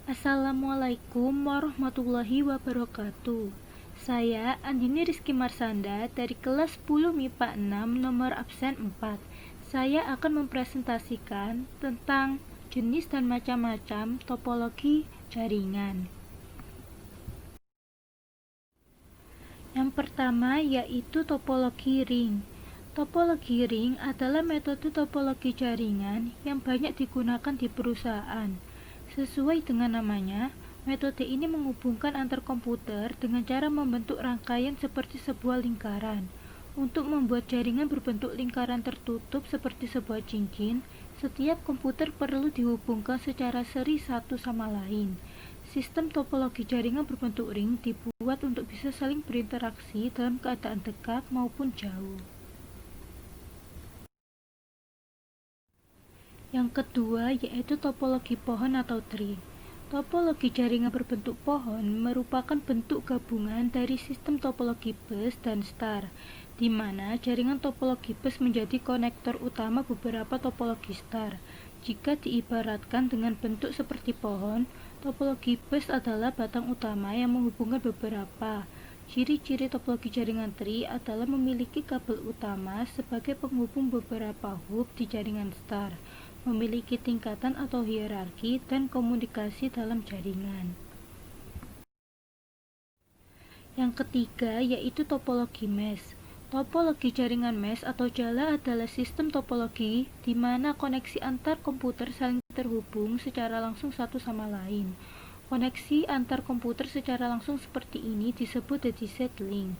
Assalamualaikum warahmatullahi wabarakatuh. Saya Andini Rizky Marsanda dari kelas 10 MIPA 6 nomor absen 4. Saya akan mempresentasikan tentang jenis dan macam-macam topologi jaringan. Yang pertama yaitu topologi ring. Topologi ring adalah metode topologi jaringan yang banyak digunakan di perusahaan. Sesuai dengan namanya, metode ini menghubungkan antar komputer dengan cara membentuk rangkaian seperti sebuah lingkaran. Untuk membuat jaringan berbentuk lingkaran tertutup seperti sebuah cincin, setiap komputer perlu dihubungkan secara seri satu sama lain. Sistem topologi jaringan berbentuk ring dibuat untuk bisa saling berinteraksi dalam keadaan dekat maupun jauh. Yang kedua yaitu topologi pohon atau tree. Topologi jaringan berbentuk pohon merupakan bentuk gabungan dari sistem topologi bus dan star, di mana jaringan topologi bus menjadi konektor utama beberapa topologi star. Jika diibaratkan dengan bentuk seperti pohon, topologi bus adalah batang utama yang menghubungkan beberapa. Ciri-ciri topologi jaringan tree adalah memiliki kabel utama sebagai penghubung beberapa hub di jaringan star, memiliki tingkatan atau hierarki, dan komunikasi dalam jaringan. Yang ketiga yaitu topologi mesh. Topologi jaringan mesh atau jala adalah sistem topologi di mana koneksi antar komputer saling terhubung secara langsung satu sama lain. Koneksi antar komputer secara langsung seperti ini disebut dedicated link.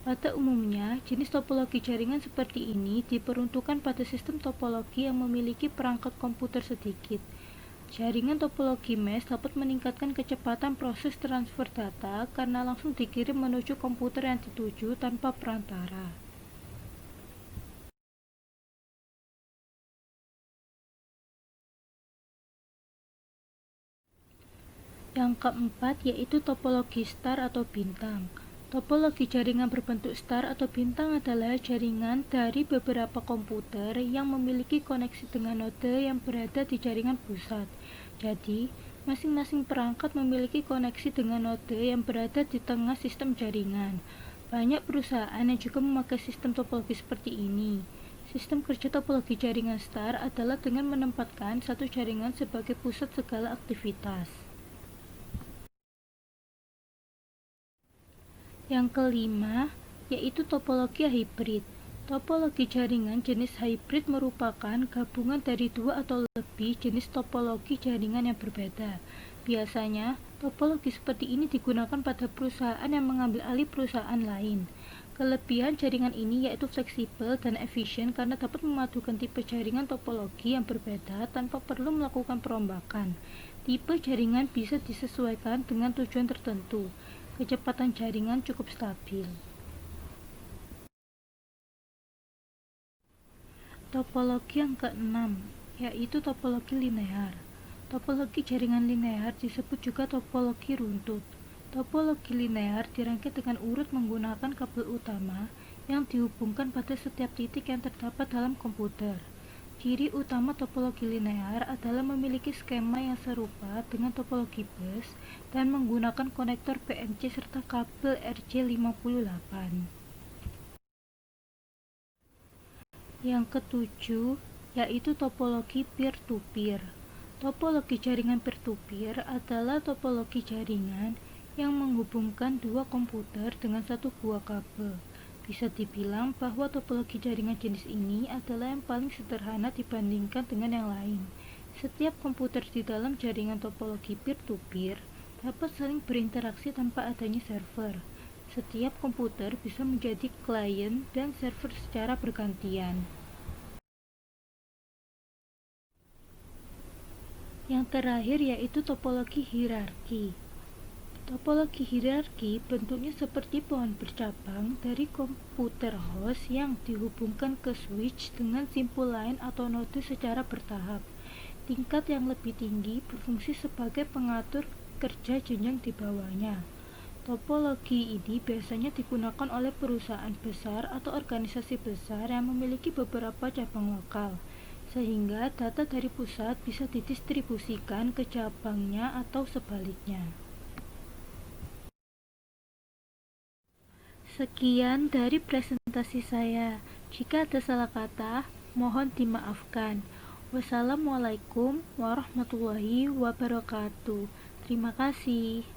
Pada umumnya, jenis topologi jaringan seperti ini diperuntukkan pada sistem topologi yang memiliki perangkat komputer sedikit. Jaringan topologi mesh dapat meningkatkan kecepatan proses transfer data karena langsung dikirim menuju komputer yang dituju tanpa perantara. Yang keempat yaitu topologi star atau bintang. Topologi jaringan berbentuk star atau bintang adalah jaringan dari beberapa komputer yang memiliki koneksi dengan node yang berada di jaringan pusat. Jadi, masing-masing perangkat memiliki koneksi dengan node yang berada di tengah sistem jaringan. Banyak perusahaan yang juga memakai sistem topologi seperti ini. Sistem kerja topologi jaringan star adalah dengan menempatkan satu jaringan sebagai pusat segala aktivitas. Yang kelima yaitu topologi hibrid. Topologi jaringan jenis hibrid merupakan gabungan dari dua atau lebih jenis topologi jaringan yang berbeda. Biasanya, topologi seperti ini digunakan pada perusahaan yang mengambil alih perusahaan lain. Kelebihan jaringan ini yaitu fleksibel dan efisien karena dapat memadukan tipe jaringan topologi yang berbeda tanpa perlu melakukan perombakan. Tipe jaringan bisa disesuaikan dengan tujuan tertentu. Kecepatan jaringan cukup stabil. Topologi yang keenam yaitu topologi linear. Topologi jaringan linear disebut juga topologi runtut. Topologi linear dirangkai dengan urut menggunakan kabel utama yang dihubungkan pada setiap titik yang terdapat dalam komputer. Ciri utama topologi linear adalah memiliki skema yang serupa dengan topologi bus dan menggunakan konektor PNC serta kabel RJ58. Yang ketujuh yaitu topologi peer-to-peer. Topologi jaringan peer-to-peer adalah topologi jaringan yang menghubungkan dua komputer dengan satu buah kabel. Bisa dibilang bahwa topologi jaringan jenis ini adalah yang paling sederhana dibandingkan dengan yang lain. Setiap komputer di dalam jaringan topologi peer-to-peer dapat saling berinteraksi tanpa adanya server. Setiap komputer bisa menjadi klien dan server secara bergantian. Yang terakhir yaitu topologi hierarki. Topologi hierarki bentuknya seperti pohon bercabang dari komputer host yang dihubungkan ke switch dengan simpul lain atau node secara bertahap. Tingkat yang lebih tinggi berfungsi sebagai pengatur kerja jenjang di bawahnya. Topologi ini biasanya digunakan oleh perusahaan besar atau organisasi besar yang memiliki beberapa cabang lokal. sehingga data dari pusat bisa didistribusikan ke cabangnya atau sebaliknya. Sekian dari presentasi saya. Jika ada salah kata, mohon dimaafkan. Wassalamualaikum warahmatullahi wabarakatuh. Terima kasih.